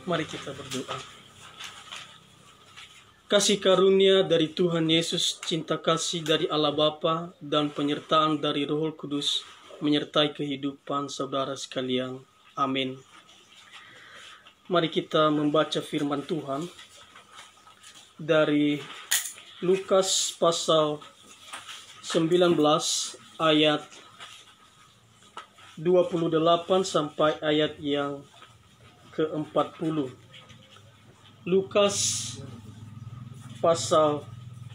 Mari kita berdoa. Kasih karunia dari Tuhan Yesus, cinta kasih dari Allah Bapa, dan penyertaan dari Roh Kudus menyertai kehidupan saudara sekalian. Amin. Mari kita membaca firman Tuhan dari Lukas pasal 19 ayat 28 sampai ayat yang ke-40. Lukas pasal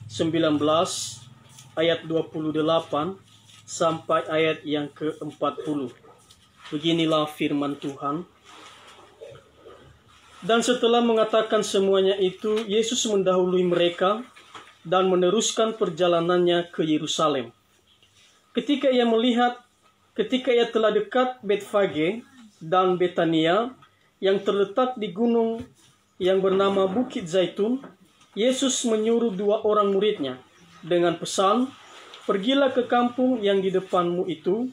19 ayat 28 sampai ayat yang ke-40. Beginilah firman Tuhan. Dan setelah mengatakan semuanya itu, Yesus mendahului mereka dan meneruskan perjalanannya ke Yerusalem. Ketika ia telah dekat Betfage dan Betania yang terletak di gunung yang bernama Bukit Zaitun, Yesus menyuruh 2 orang muridnya dengan pesan, "Pergilah ke kampung yang di depanmu itu.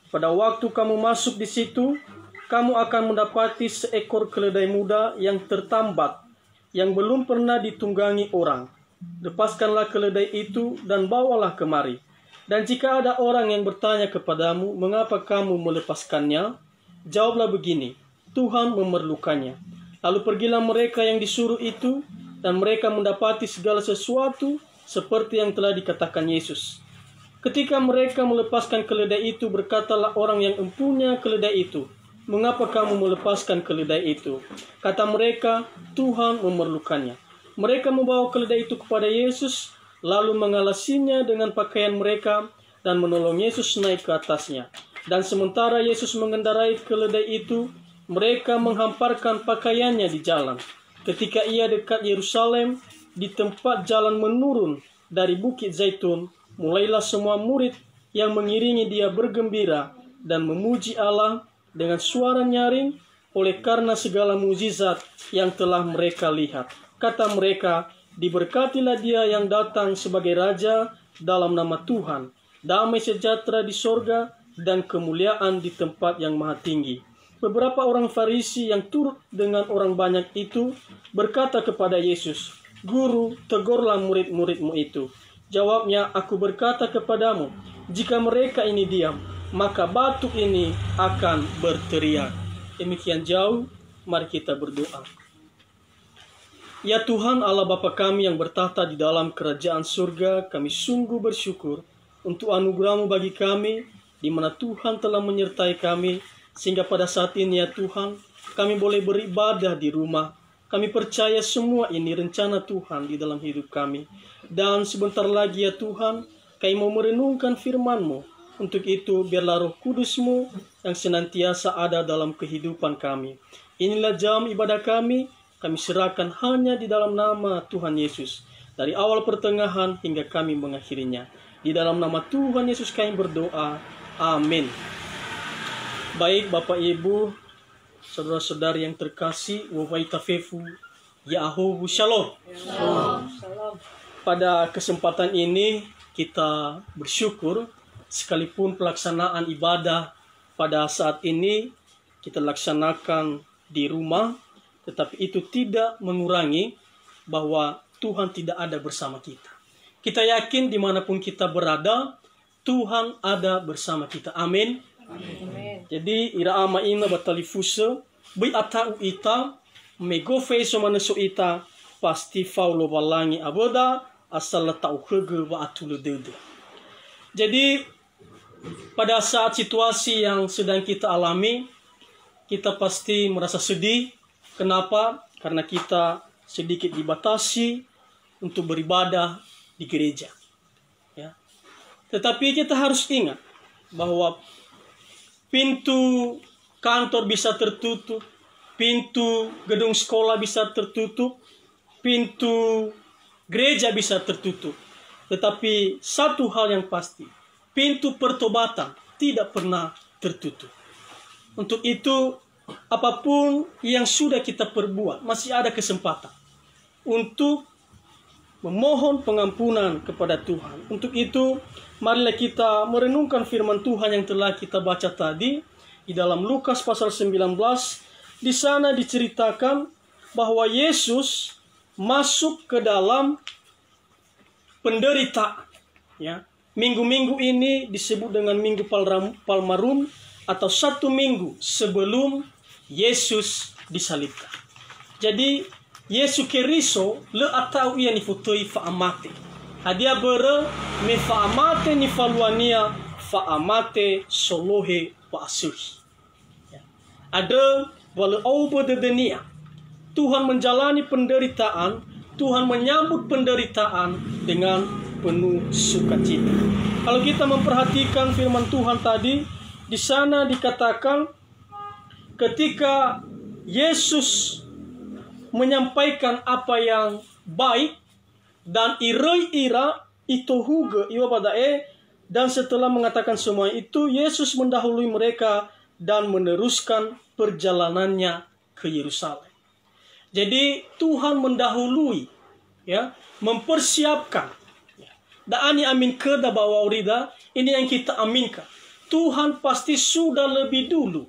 Pada waktu kamu masuk di situ, kamu akan mendapati seekor keledai muda yang tertambat, yang belum pernah ditunggangi orang. Lepaskanlah keledai itu dan bawalah kemari. Dan jika ada orang yang bertanya kepadamu, mengapa kamu melepaskannya? Jawablah begini, Tuhan memerlukannya." Lalu pergilah mereka yang disuruh itu, dan mereka mendapati segala sesuatu seperti yang telah dikatakan Yesus. Ketika mereka melepaskan keledai itu, berkatalah orang yang empunya keledai itu, "Mengapa kamu melepaskan keledai itu?" Kata mereka, "Tuhan memerlukannya." Mereka membawa keledai itu kepada Yesus, lalu mengalasinya dengan pakaian mereka, dan menolong Yesus naik ke atasnya. Dan sementara Yesus mengendarai keledai itu, mereka menghamparkan pakaiannya di jalan. Ketika ia dekat Yerusalem, di tempat jalan menurun dari Bukit Zaitun, mulailah semua murid yang mengiringi dia bergembira dan memuji Allah dengan suara nyaring oleh karena segala mukjizat yang telah mereka lihat. Kata mereka, "Diberkatilah dia yang datang sebagai Raja dalam nama Tuhan. Damai sejahtera di sorga dan kemuliaan di tempat yang maha tinggi." Beberapa orang Farisi yang turut dengan orang banyak itu berkata kepada Yesus, "Guru, tegurlah murid-muridmu itu." Jawabnya, "Aku berkata kepadamu, jika mereka ini diam, maka batu ini akan berteriak." Demikian jauh, mari kita berdoa. Ya Tuhan Allah Bapa kami yang bertahta di dalam kerajaan surga, kami sungguh bersyukur untuk anugerah-Mu bagi kami, di mana Tuhan telah menyertai kami, sehingga pada saat ini ya Tuhan, kami boleh beribadah di rumah. Kami percaya semua ini rencana Tuhan di dalam hidup kami. Dan sebentar lagi ya Tuhan, kami mau merenungkan firman-Mu. Untuk itu, biarlah Roh Kudus-Mu yang senantiasa ada dalam kehidupan kami. Inilah jam ibadah kami serahkan hanya di dalam nama Tuhan Yesus. Dari awal pertengahan hingga kami mengakhirinya. Di dalam nama Tuhan Yesus kami berdoa. Amin. Baik Bapak Ibu, saudara-saudari yang terkasih, wabaitafefu, Yahowu Shalom. Pada kesempatan ini kita bersyukur sekalipun pelaksanaan ibadah pada saat ini kita laksanakan di rumah, tetapi itu tidak mengurangi bahwa Tuhan tidak ada bersama kita. Kita yakin dimanapun kita berada, Tuhan ada bersama kita. Amin. Amen. Jadi ira ama ina batalifusa bi atau ita megofe somanaso ita pasti faulo balangi aboda asal tau hege wa atul dede. Jadi pada saat situasi yang sedang kita alami, kita pasti merasa sedih. Kenapa? Karena kita sedikit dibatasi untuk beribadah di gereja. Ya. Tetapi kita harus ingat bahwa pintu kantor bisa tertutup, pintu gedung sekolah bisa tertutup, pintu gereja bisa tertutup. Tetapi satu hal yang pasti, pintu pertobatan tidak pernah tertutup. Untuk itu, apapun yang sudah kita perbuat, masih ada kesempatan untuk memohon pengampunan kepada Tuhan. Untuk itu, marilah kita merenungkan firman Tuhan yang telah kita baca tadi di dalam Lukas pasal 19. Di sana diceritakan bahwa Yesus masuk ke dalam penderitaan. Ya, minggu-minggu ini disebut dengan Minggu Palmarum atau 1 minggu sebelum Yesus disalibkan. Jadi Yesus Keriso le atau ia ni futoi fa amate. Hadia bere me fa amate ni faluania fa amate solohe wa asuhi. Ya. Ada wala obo de dunia. Tuhan menjalani penderitaan, Tuhan menyambut penderitaan dengan penuh sukacita. Kalau kita memperhatikan firman Tuhan tadi, di sana dikatakan ketika Yesus menyampaikan apa yang baik dan ira itu huga iwa badae, dan setelah mengatakan semua itu, Yesus mendahului mereka dan meneruskan perjalanannya ke Yerusalem. Jadi Tuhan mendahului, ya, mempersiapkan. Dan ani amin ke da bawa urida, ini yang kita aminkan. Tuhan pasti sudah lebih dulu,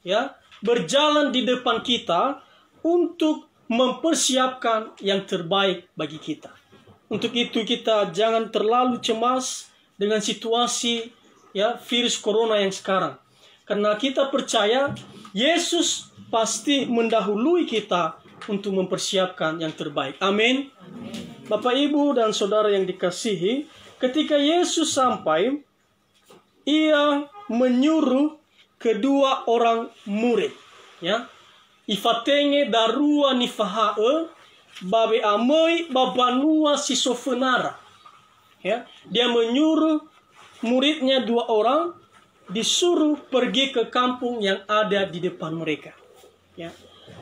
ya, berjalan di depan kita untuk mempersiapkan yang terbaik bagi kita. Untuk itu kita jangan terlalu cemas dengan situasi, ya, virus corona yang sekarang. Karena kita percaya Yesus pasti mendahului kita untuk mempersiapkan yang terbaik. Amin. Bapak, Ibu, dan saudara yang dikasihi, ketika Yesus sampai, ia menyuruh kedua orang murid, ya, ifatenge darua nifahae babe amoi babanua sisofenara. Ya, dia menyuruh muridnya 2 orang disuruh pergi ke kampung yang ada di depan mereka. Ya.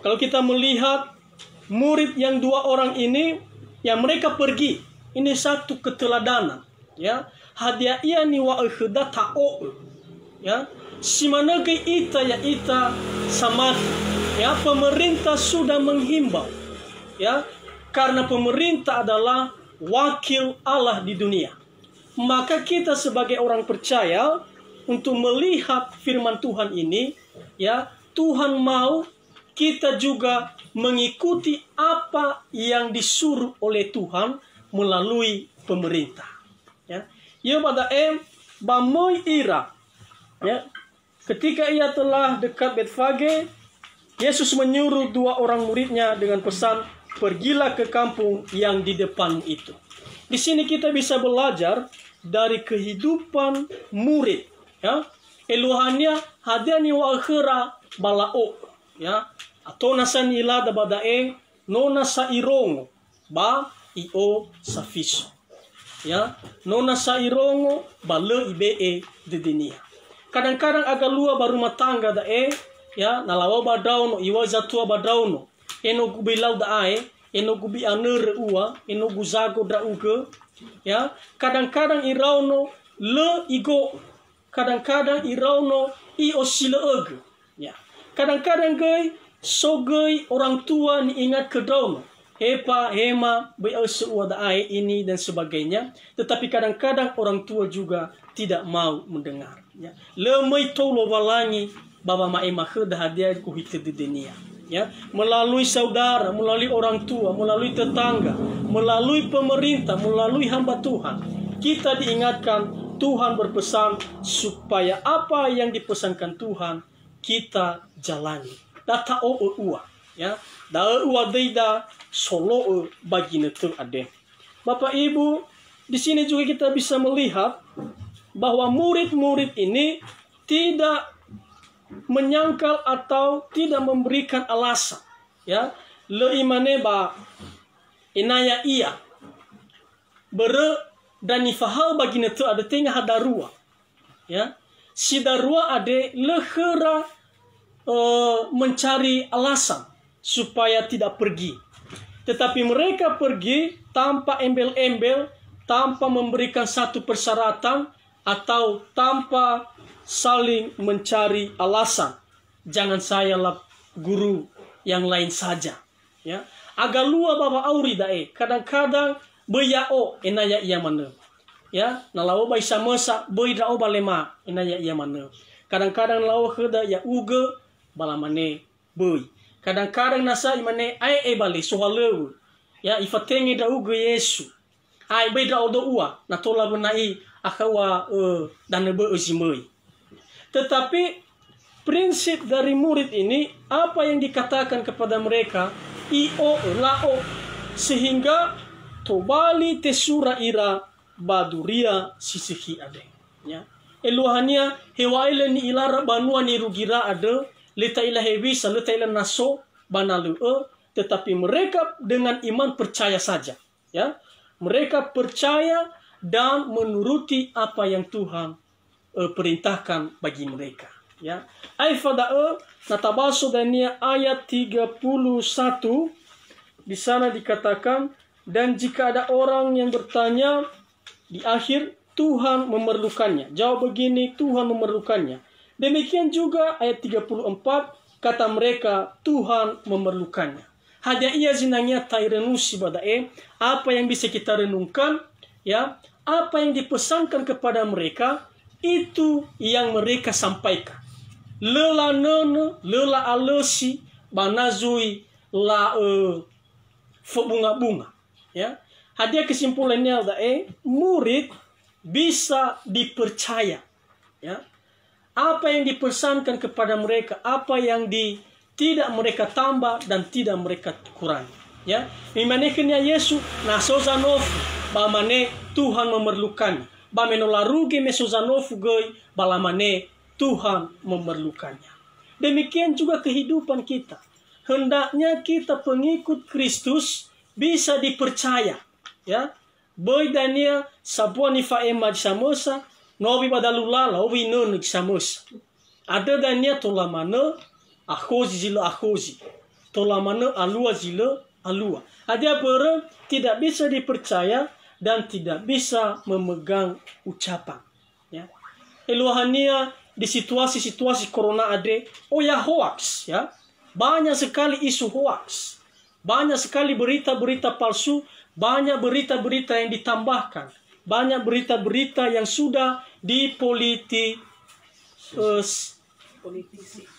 Kalau kita melihat murid yang 2 orang ini, yang mereka pergi, ini satu keteladanan. Ya, hadia ia ni wa kheda ta'o. Ya, simanage ita ya ita samati. Ya, pemerintah sudah menghimbau. Ya, karena pemerintah adalah wakil Allah di dunia. Maka kita sebagai orang percaya untuk melihat firman Tuhan ini, ya, Tuhan mau kita juga mengikuti apa yang disuruh oleh Tuhan melalui pemerintah. Ya, ia pada bamoy ira. Ya, ketika ia telah dekat Betfage, Yesus menyuruh 2 orang muridnya dengan pesan, pergilah ke kampung yang di depan itu. Di sini kita bisa belajar dari kehidupan murid. Ya, eluhannya hadiani wa akhira balao. Ya, atau nasan ila da badae nona sa irongo ba io safiso. Ya, nona sa irongo ba le ibe de dunia. Kadang-kadang agak lua baru matangga da ya, nalawa badauno iwa zatua badauno eno gubilau da eno gubi aner uwa eno guzago da uge. Ya, kadang-kadang irauno le igo, kadang-kadang irauno i osile ege. Ya, kadang-kadang gay sogay orang tua ni ingat ke dauno hepa hema beasua da ini dan sebagainya, tetapi kadang-kadang orang tua juga tidak mau mendengar. Ya, lemai tolo balangi baba mae mahda hadiah ku hite di dunia. Ya, melalui saudara, melalui orang tua, melalui tetangga, melalui pemerintah, melalui hamba Tuhan, kita diingatkan. Tuhan berpesan supaya apa yang dipesankan Tuhan kita jalani. Data uwa, ya, da uwa deida solo bagi netu ade. Bapak Ibu, di sini juga kita bisa melihat bahwa murid-murid ini tidak menyangkal atau tidak memberikan alasan. Ya, le imane ba inaya iya bere dan nifahal bagi netu ada tengah hadarua. Ya, si darua ade lehera mencari alasan supaya tidak pergi. Tetapi mereka pergi tanpa embel-embel, tanpa memberikan satu persyaratan, atau tanpa saling mencari alasan. Jangan saya lah guru yang lain saja. Ya, agak lua baba auri dae. Kadang-kadang beyao enaya iya mana. Ya, nalawa bai samasa bey dao balema enaya iya mana. Kadang-kadang lawa heda ya uge balamane bey. Kadang-kadang nasa imane ai bali sohalew. Ya ifatenge da ugo Yesu. Ai beda odo ua na tola benai akawa dan nebe uzimoi. Tetapi prinsip dari murid ini apa yang dikatakan kepada mereka io lao sehingga tobali tesura ira baduria sisihi ade. Ya. Eluahania hewaile ni ilara banua ni rugira ada leta ila hebisa leta ila naso banalu tetapi mereka dengan iman percaya saja, ya. Mereka percaya dan menuruti apa yang Tuhan perintahkan bagi mereka, ya. Aifada natabaso dania ayat 31 di sana dikatakan, dan jika ada orang yang bertanya di akhir Tuhan memerlukannya. Jawab begini, Tuhan memerlukannya. Demikian juga ayat 34 kata mereka Tuhan memerlukannya. Hanya ia zinanya tairenusi badae apa yang bisa kita renungkan, ya, apa yang dipesankan kepada mereka itu yang mereka sampaikan. Lela nene, lela alesi, banazui la bunga-bunga, ya. Hadiah kesimpulannya adalah murid bisa dipercaya, ya. Apa yang dipesankan kepada mereka, apa yang tidak mereka tambah dan tidak mereka kurangi, ya. Mimaneknya Yesus nasozanofu bamane Tuhan memerlukannya, bamenolaruge mesozanofu goy balamane Tuhan memerlukannya. Demikian juga kehidupan kita. Hendaknya kita pengikut Kristus bisa dipercaya, ya. Boy dania sabua nifa ema samosa nobi badalulala obi nunu samosa. Ada dania tolamana akhozi zilo akhozi. Tolamana alua zilo alua. Ada orang tidak bisa dipercaya dan tidak bisa memegang ucapan, ya. Eluahania di situasi-situasi corona ade ya hoax, ya. Banyak sekali isu hoax. Banyak sekali berita-berita palsu, banyak berita-berita yang ditambahkan, banyak berita-berita yang sudah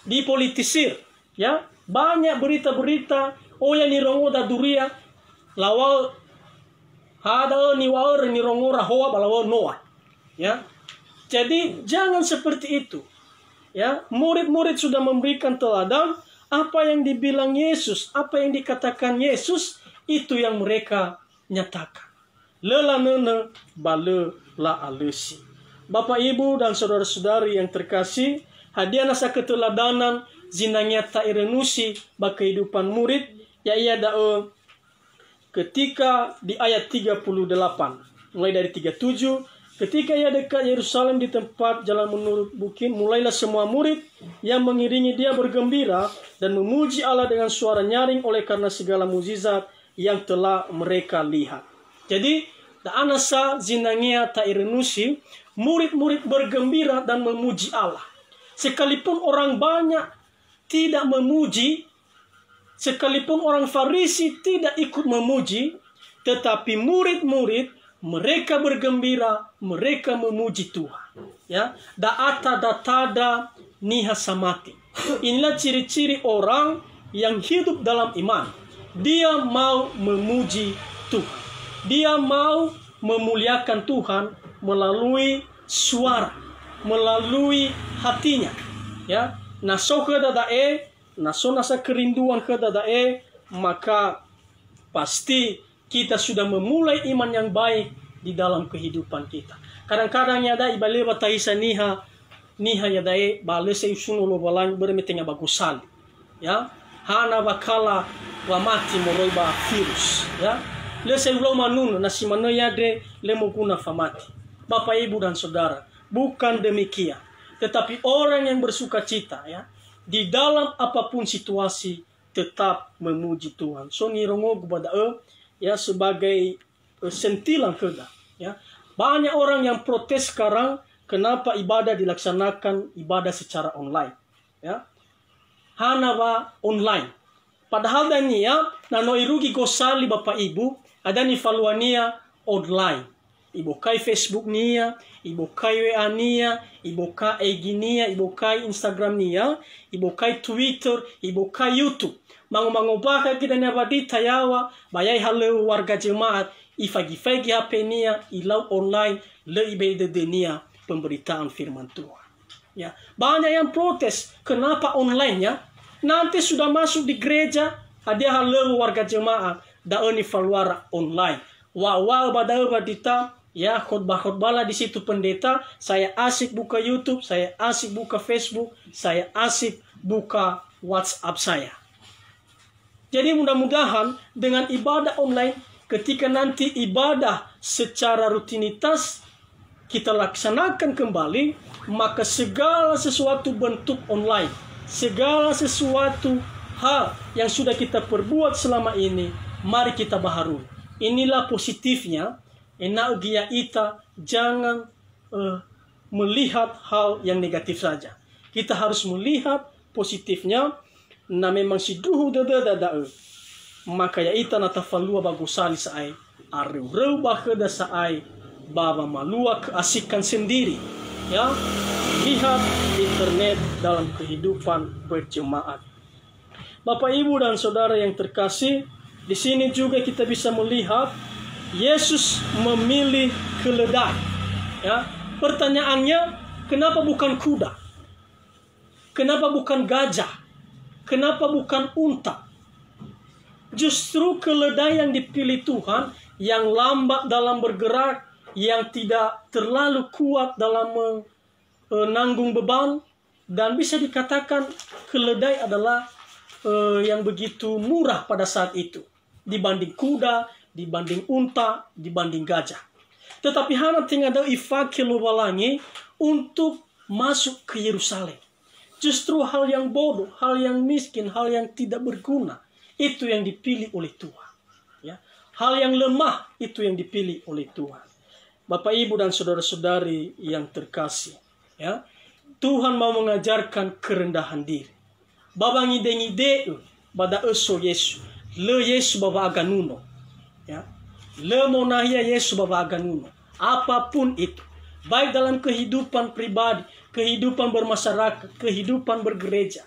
dipolitisir, ya. Banyak berita-berita ya nirongo da duria lawal hada ni waur ni rongo rahoa balawa noa, ya. Jadi jangan seperti itu, ya. Murid-murid sudah memberikan teladan. Apa yang dibilang Yesus, apa yang dikatakan Yesus, itu yang mereka nyatakan. Lela nene bale la alesi. Bapak, Ibu, dan saudara-saudari yang terkasih, hadiah nasa keteladanan zinanya tairenusi bak kehidupan murid, ya ia da'e ketika di ayat 38, mulai dari 37, ketika ia dekat Yerusalem di tempat jalan menurut bukit, mulailah semua murid yang mengiringi dia bergembira dan memuji Allah dengan suara nyaring oleh karena segala mukjizat yang telah mereka lihat. Jadi, anasa zinangia tairenusi, murid-murid bergembira dan memuji Allah. Sekalipun orang banyak tidak memuji, sekalipun orang Farisi tidak ikut memuji, tetapi murid-murid mereka bergembira, mereka memuji Tuhan, ya. Da'ata datada niha samati. Inilah ciri-ciri orang yang hidup dalam iman. Dia mau memuji Tuhan. Dia mau memuliakan Tuhan melalui suara, melalui hatinya, ya. Naso kedadae, naso nasa kerinduan kedadae, maka pasti kita sudah memulai iman yang baik di dalam kehidupan kita. Kadang-kadang yada ibaleba taisa niha yadae balese isuno lo balang bermetenya bagusal, ya. Hana bakala wa mati moroiba virus, ya. Lese ulo manun nasi mano yade lemoguna famati. Bapak, Ibu, dan saudara, bukan demikian. Tetapi orang yang bersuka cita, ya, di dalam apapun situasi tetap memuji Tuhan. So nirongo gubada ya sebagai sentilan keda, ya. Banyak orang yang protes sekarang kenapa ibadah dilaksanakan ibadah secara online, ya. Hanawa online. Padahal dania nano irugi gosali Bapak Ibu ada ni faluania online. ibokai Facebook nia, ibokai WA nia, ibokai IG nia, ibokai Instagram nia, ibokai Twitter, ibokai YouTube. Mango baka kita nia badita yawa, bayai halau warga jemaat, ifagi-fagi HP nia, ilau online, le ibe de nia pemberitaan firman Tuhan. Ya, banyak yang protes, kenapa online ya? Nanti sudah masuk di gereja, ada halau warga jemaat, daeni faluara online. Wow, badita ya, khotbah lah di situ pendeta, saya asik buka YouTube, saya asik buka Facebook, saya asik buka WhatsApp saya. Jadi mudah-mudahan dengan ibadah online, ketika nanti ibadah secara rutinitas kita laksanakan kembali, maka segala sesuatu bentuk online, segala sesuatu hal yang sudah kita perbuat selama ini, mari kita baharui. Inilah positifnya, enak gia ita, jangan melihat hal yang negatif saja. Kita harus melihat positifnya, na memang si duhu dada maka ya ita nata falua bagusali saai, areu bakeda saai, baba malua keasikan sendiri, ya, lihat internet dalam kehidupan berjemaat. Bapak, Ibu, dan saudara yang terkasih, di sini juga kita bisa melihat Yesus memilih keledai. Ya, pertanyaannya, kenapa bukan kuda? Kenapa bukan gajah? Kenapa bukan unta? Justru keledai yang dipilih Tuhan, yang lambat dalam bergerak, yang tidak terlalu kuat dalam menanggung beban, dan bisa dikatakan keledai adalah yang begitu murah pada saat itu dibanding kuda, dibanding unta, dibanding gajah. Tetapi hana tinggal ada ifake lubalangi untuk masuk ke Yerusalem. Justru hal yang bodoh, hal yang miskin, hal yang tidak berguna, itu yang dipilih oleh Tuhan. Ya, hal yang lemah itu yang dipilih oleh Tuhan. Bapak, Ibu, dan saudara-saudari yang terkasih, ya, Tuhan mau mengajarkan kerendahan diri. Baba ngide bada eso Yesu, le Yesu baba aganuno, ya, le monahia Yesu baba aganuno. Apapun itu, baik dalam kehidupan pribadi, kehidupan bermasyarakat, kehidupan bergereja,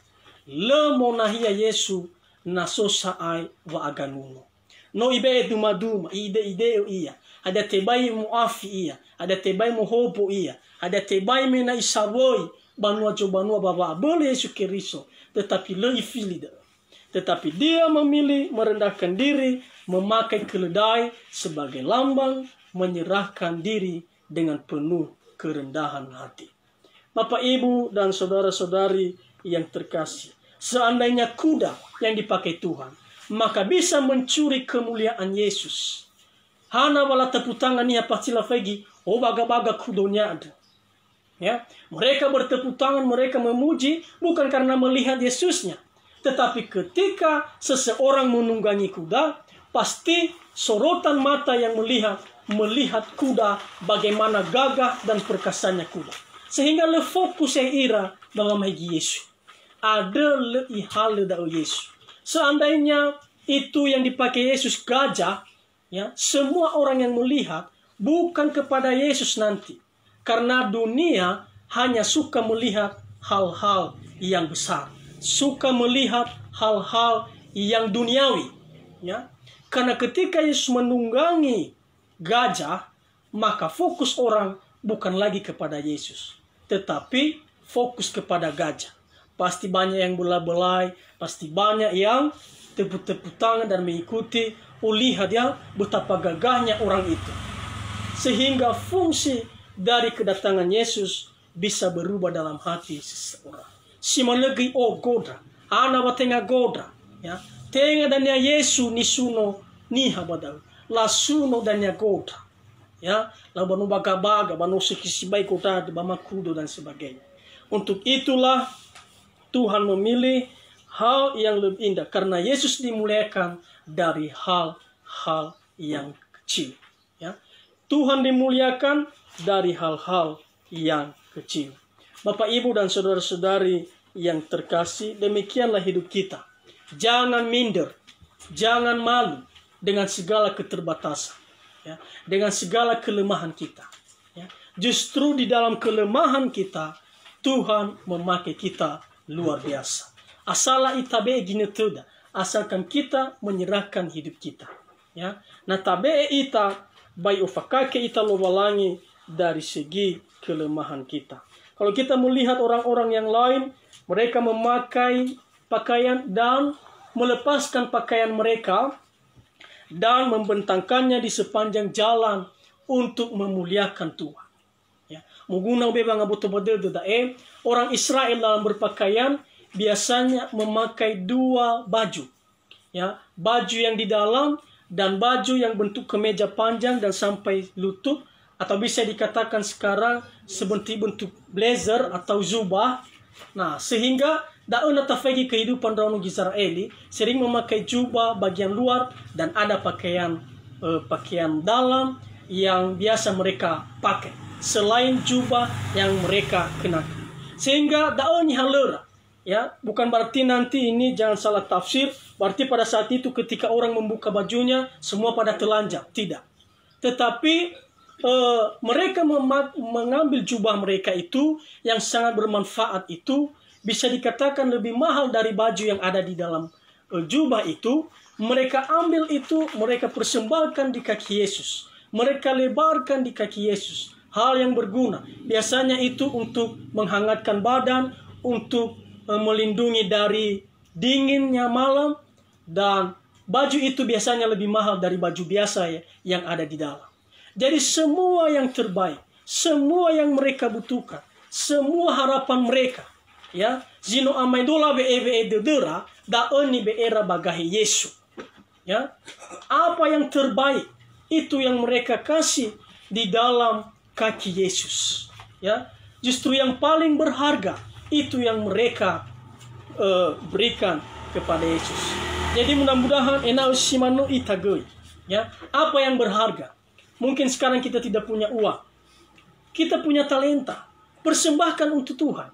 le monahia Yesu nasosa ai wa aganuno. No ibe duma ide iya, ada tebai muafi iya, ada tebai muhobo iya, ada tebai mena isaboi banua baba boleh Yesus Kristo, tetapi le ifili. Tetapi dia memilih merendahkan diri, memakai keledai sebagai lambang, menyerahkan diri dengan penuh kerendahan hati. Bapak, Ibu, dan saudara-saudari yang terkasih, seandainya kuda yang dipakai Tuhan, maka bisa mencuri kemuliaan Yesus. Hana wala tepuk tangan nia pastila fegi, oh baga-baga kudonya ada. Ya, mereka bertepuk tangan, mereka memuji bukan karena melihat Yesusnya, tetapi ketika seseorang menunggangi kuda, pasti sorotan mata yang melihat kuda, bagaimana gagah dan perkasanya kuda, sehingga le fokus yang ira dalam hagi Yesus. Ada le ihal da Yesus. Seandainya itu yang dipakai Yesus gajah, ya, semua orang yang melihat bukan kepada Yesus nanti, karena dunia hanya suka melihat hal-hal yang besar, suka melihat hal-hal yang duniawi, ya. Karena ketika Yesus menunggangi gajah, maka fokus orang bukan lagi kepada Yesus, tetapi fokus kepada gajah. Pasti banyak yang belai-belai, pasti banyak yang tepuk-tepuk tangan dan mengikuti. Lihat ya betapa gagahnya orang itu, sehingga fungsi dari kedatangan Yesus bisa berubah dalam hati seseorang. Simon lagi goda, ana batenga goda, ya, tenga dania Yesu ni suno ni habadal, la suno dania goda, ya, la banu baga-baga, banu sekisibai kota, bamakudo dan sebagainya. Untuk itulah Tuhan memilih hal yang lebih indah, karena Yesus dimuliakan dari hal-hal yang kecil. Ya. Tuhan dimuliakan dari hal-hal yang kecil. Bapak, Ibu, dan saudara-saudari yang terkasih, demikianlah hidup kita. Jangan minder, jangan malu dengan segala keterbatasan. ya, dengan segala kelemahan kita. Ya. Justru di dalam kelemahan kita, Tuhan memakai kita luar biasa. Asala itabe gini tidak, asalkan kita menyerahkan hidup kita. Ya. Nah tabe ita bai ufakake ita lobalangi dari segi kelemahan kita. Kalau kita melihat orang-orang yang lain, mereka memakai pakaian dan melepaskan pakaian mereka dan membentangkannya di sepanjang jalan untuk memuliakan Tuhan. Ya, menggunakan bebang abu tobadel dae, orang Israel dalam berpakaian biasanya memakai dua baju. Ya, baju yang di dalam dan baju yang bentuk kemeja panjang dan sampai lutut, atau bisa dikatakan sekarang seperti bentuk blazer atau jubah. Nah, sehingga daun tafegi kehidupan orang Israeli sering memakai jubah bagian luar dan ada pakaian dalam yang biasa mereka pakai selain jubah yang mereka kenakan. Sehingga daun halera, ya, bukan berarti nanti ini jangan salah tafsir, berarti pada saat itu ketika orang membuka bajunya semua pada telanjang, tidak. Tetapi mereka mengambil jubah mereka itu yang sangat bermanfaat itu, bisa dikatakan lebih mahal dari baju yang ada di dalam jubah itu. Mereka ambil itu, mereka persembahkan di kaki Yesus. Mereka lebarkan di kaki Yesus. Hal yang berguna. Biasanya itu untuk menghangatkan badan, untuk melindungi dari dinginnya malam. Dan baju itu biasanya lebih mahal dari baju biasa ya, yang ada di dalam. Jadi semua yang terbaik, semua yang mereka butuhkan, semua harapan mereka, ya, zino amaidola be dedera da oni be era bagahi Yesu, ya, apa yang terbaik itu yang mereka kasih di dalam kaki Yesus, ya, justru yang paling berharga itu yang mereka berikan kepada Yesus. Jadi mudah-mudahan enau simano itagoi, ya, apa yang berharga. Mungkin sekarang kita tidak punya uang, kita punya talenta, persembahkan untuk Tuhan.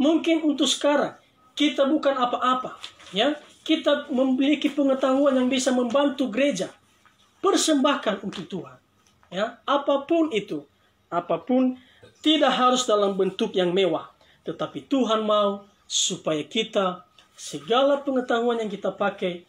Mungkin untuk sekarang kita bukan apa-apa, ya, kita memiliki pengetahuan yang bisa membantu gereja, persembahkan untuk Tuhan, ya, apapun itu, apapun, tidak harus dalam bentuk yang mewah, tetapi Tuhan mau supaya kita segala pengetahuan yang kita pakai,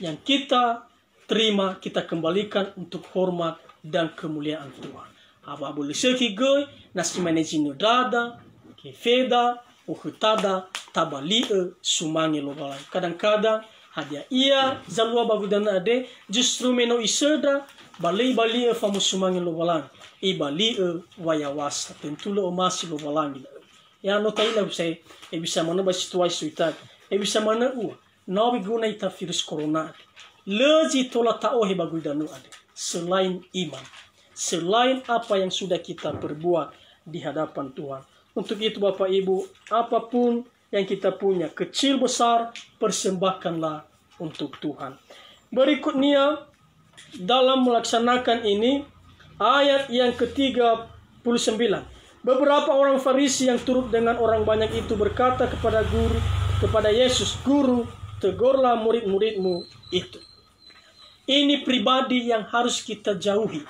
yang kita terima, kita kembalikan untuk hormat dan kemuliaan Tuhan. Aba boleh seki goy nasi manejino dada kefeda uhutada tabali sumangi lobalai. Kadang-kadang hadiah ia zalua bagudana ade justru meno isedra bali famu sumangi lobalan i bali wayawas tentulo omasi lobalan. Ya no taila bisa mana ba situasi itu bisa mana nabi guna ita virus corona. Leji tola taohe bagudanu ade selain iman, selain apa yang sudah kita perbuat di hadapan Tuhan. Untuk itu Bapak Ibu, apapun yang kita punya, kecil besar, persembahkanlah untuk Tuhan. Berikutnya, dalam melaksanakan ini, ayat yang ke-39. Beberapa orang Farisi yang turut dengan orang banyak itu berkata kepada Yesus, Guru, tegurlah murid-muridmu itu. Ini pribadi yang harus kita jauhi.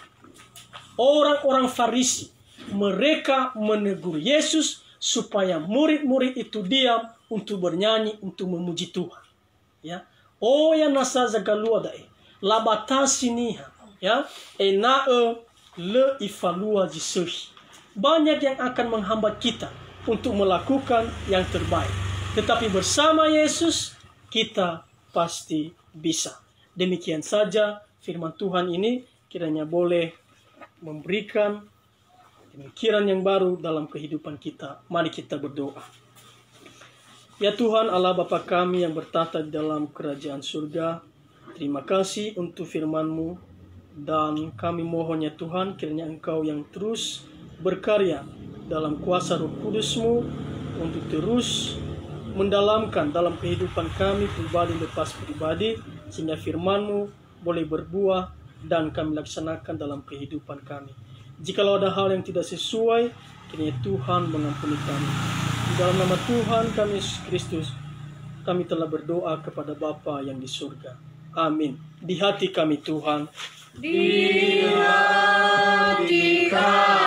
Orang-orang Farisi, mereka menegur Yesus supaya murid-murid itu diam untuk bernyanyi, untuk memuji Tuhan. Ya, oh ya nasa zagalua dae, labatasi niha, ya, enae le ifalua jisuhi. Banyak yang akan menghambat kita untuk melakukan yang terbaik. Tetapi bersama Yesus kita pasti bisa. Demikian saja firman Tuhan ini kiranya boleh memberikan pemikiran yang baru dalam kehidupan kita. Mari kita berdoa. Ya Tuhan Allah Bapa kami yang bertata di dalam kerajaan surga, terima kasih untuk firman-Mu, dan kami mohon ya Tuhan kiranya Engkau yang terus berkarya dalam kuasa Roh Kudus-Mu untuk terus mendalamkan dalam kehidupan kami pribadi lepas pribadi, sehingga firman-Mu boleh berbuah dan kami laksanakan dalam kehidupan kami. Jikalau ada hal yang tidak sesuai, kiranya Tuhan mengampuni kami. Di dalam nama Tuhan kami Yesus Kristus, kami telah berdoa kepada Bapa yang di surga. Amin. Di hati kami Tuhan, dimatikan.